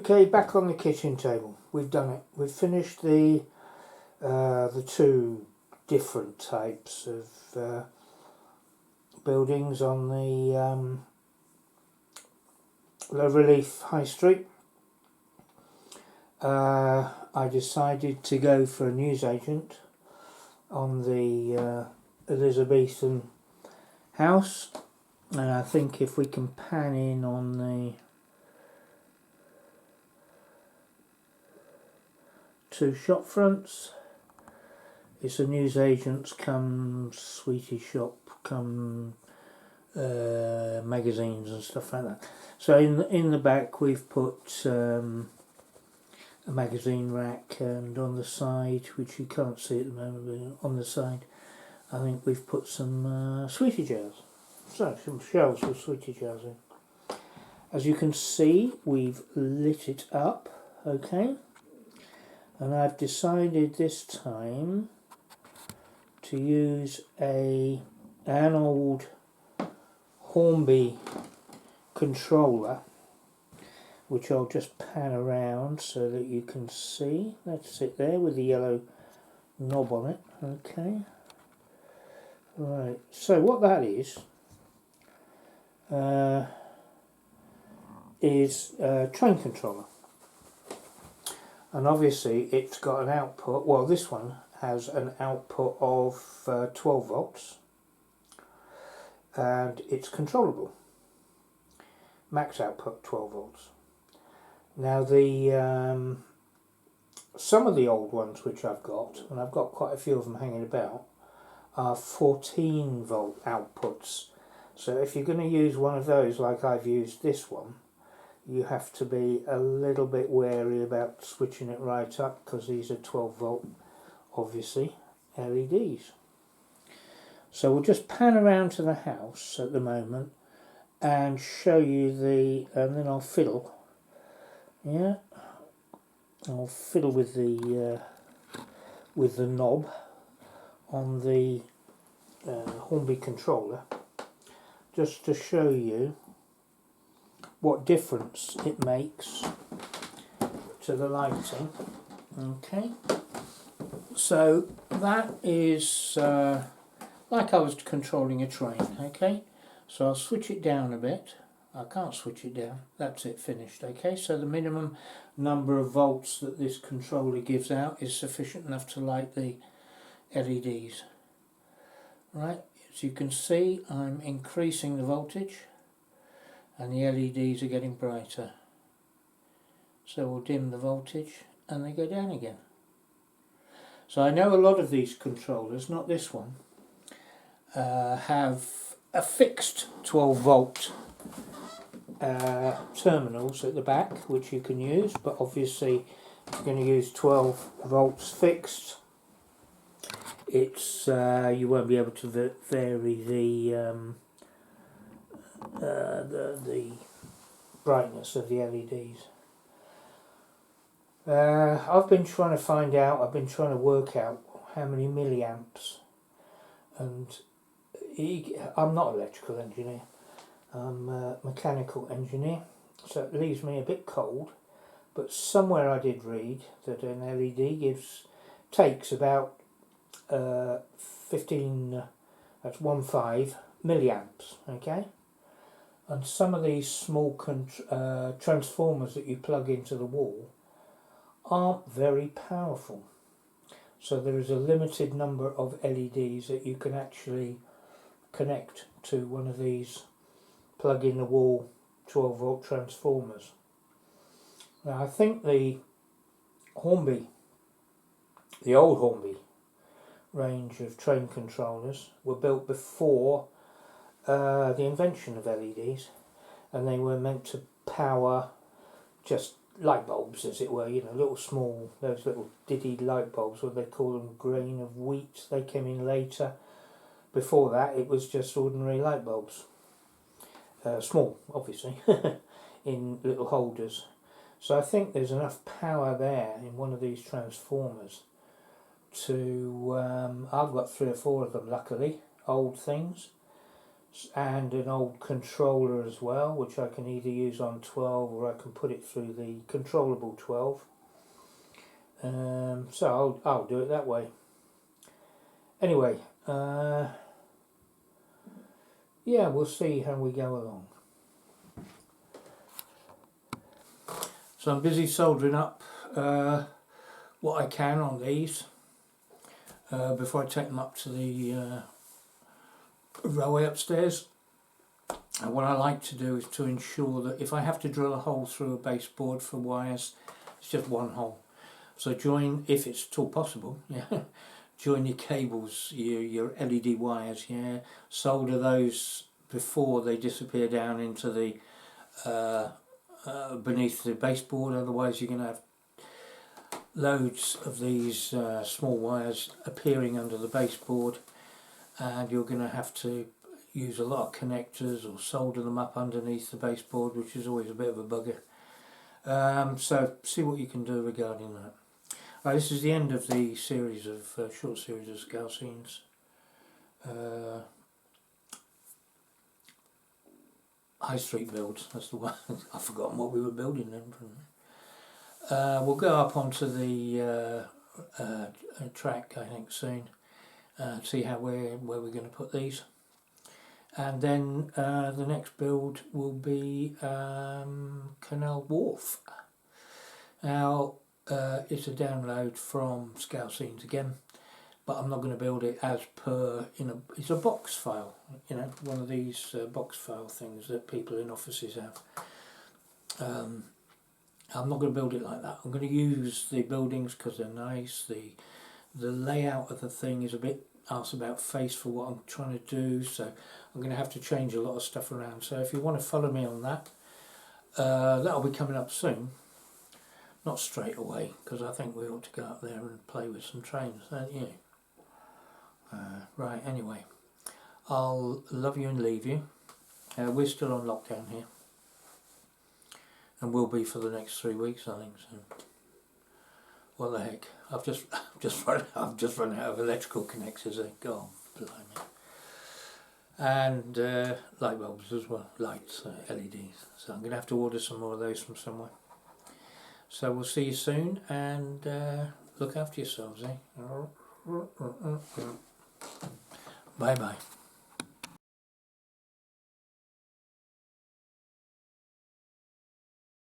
Okay, back on the kitchen table. We've done it. We've finished the two different types of buildings on the low relief high street. I decided to go for a newsagent on the Elizabethan house, and I think if we can pan in on the two shop fronts, it's a newsagent's come sweetie shop, come magazines and stuff like that. So in the back we've put a magazine rack, and on the side, which you can't see at the moment, but on the side I think we've put some sweetie jars. So some shelves with sweetie jars in. As you can see, we've lit it up, okay? And I've decided this time to use an old Hornby controller, which I'll just pan around so that you can see. That's it there with the yellow knob on it, okay? Right, so what that is a train controller. And obviously it's got an output, well this one has an output of 12 volts and it's controllable. Max output 12 volts. Now the some of the old ones which I've got, and I've got quite a few of them hanging about, are 14 volt outputs. So if you're going to use one of those like I've used this one, you have to be a little bit wary about switching it right up, because these are 12 volt, obviously, LEDs. So we'll just pan around to the house at the moment and show you and then I'll fiddle. Yeah, I'll fiddle with the knob on the Hornby controller, just to show you what difference it makes to the lighting. Okay, so that is like I was controlling a train. Okay, so I'll switch it down a bit. I can't switch it down, that's it, finished. Okay, so the minimum number of volts that this controller gives out is sufficient enough to light the LEDs. Right, as you can see, I'm increasing the voltage and the LEDs are getting brighter. So we'll dim the voltage and they go down again. So I know a lot of these controllers, not this one, have a fixed 12 volt terminals at the back which you can use, but obviously if you're going to use 12 volts fixed, it's you won't be able to vary the brightness of the LEDs. I've been trying to work out how many milliamps, and I'm not an electrical engineer, I'm a mechanical engineer, so it leaves me a bit cold, but somewhere I did read that an LED takes about 15 milliamps, okay? And some of these small transformers that you plug into the wall aren't very powerful. So there is a limited number of LEDs that you can actually connect to one of these plug in the wall 12 volt transformers. Now I think the Hornby, the old Hornby range of train controllers were built before the invention of LEDs, and they were meant to power just light bulbs, as it were, you know, those little diddy light bulbs, what they call them, grain of wheat. They came in later. Before that it was just ordinary light bulbs, small obviously, in little holders. So I think there's enough power there in one of these transformers to, I've got 3 or 4 of them luckily, old things, and an old controller as well, which I can either use on 12 or I can put it through the controllable 12. So I'll do it that way. Anyway, yeah, we'll see how we go along. So I'm busy soldering up what I can on these before I take them up to the railway upstairs. And what I like to do is to ensure that if I have to drill a hole through a baseboard for wires, it's just one hole. So join, if it's at all possible, yeah, join your cables, your LED wires, yeah, solder those before they disappear down into the beneath the baseboard. Otherwise you're going to have loads of these small wires appearing under the baseboard, and you're going to have to use a lot of connectors or solder them up underneath the baseboard, which is always a bit of a bugger. So see what you can do regarding that. Right, this is the end of the series of short series of Scalescenes. High Street builds, that's the one. I've forgotten what we were building then. We'll go up onto the track, I think, soon. See how where we're going to put these. And then the next build will be Canal Wharf. Now, it's a download from Scalescenes again, but I'm not going to build it as per, it's a box file, one of these box file things that people in offices have. I'm not going to build it like that. I'm going to use the buildings because they're nice. The layout of the thing is a bit arse about face for what I'm trying to do, so I'm going to have to change a lot of stuff around. So if you want to follow me on that, that'll be coming up soon. Not straight away, because I think we ought to go up there and play with some trains, don't you? Right, anyway, I'll love you and leave you. We're still on lockdown here, and will be for the next 3 weeks, I think. So, what the heck? I've just run out of electrical connectors. God, blimey. And light bulbs as well, lights, LEDs. So I'm going to have to order some more of those from somewhere. So we'll see you soon, and look after yourselves, eh? Bye bye.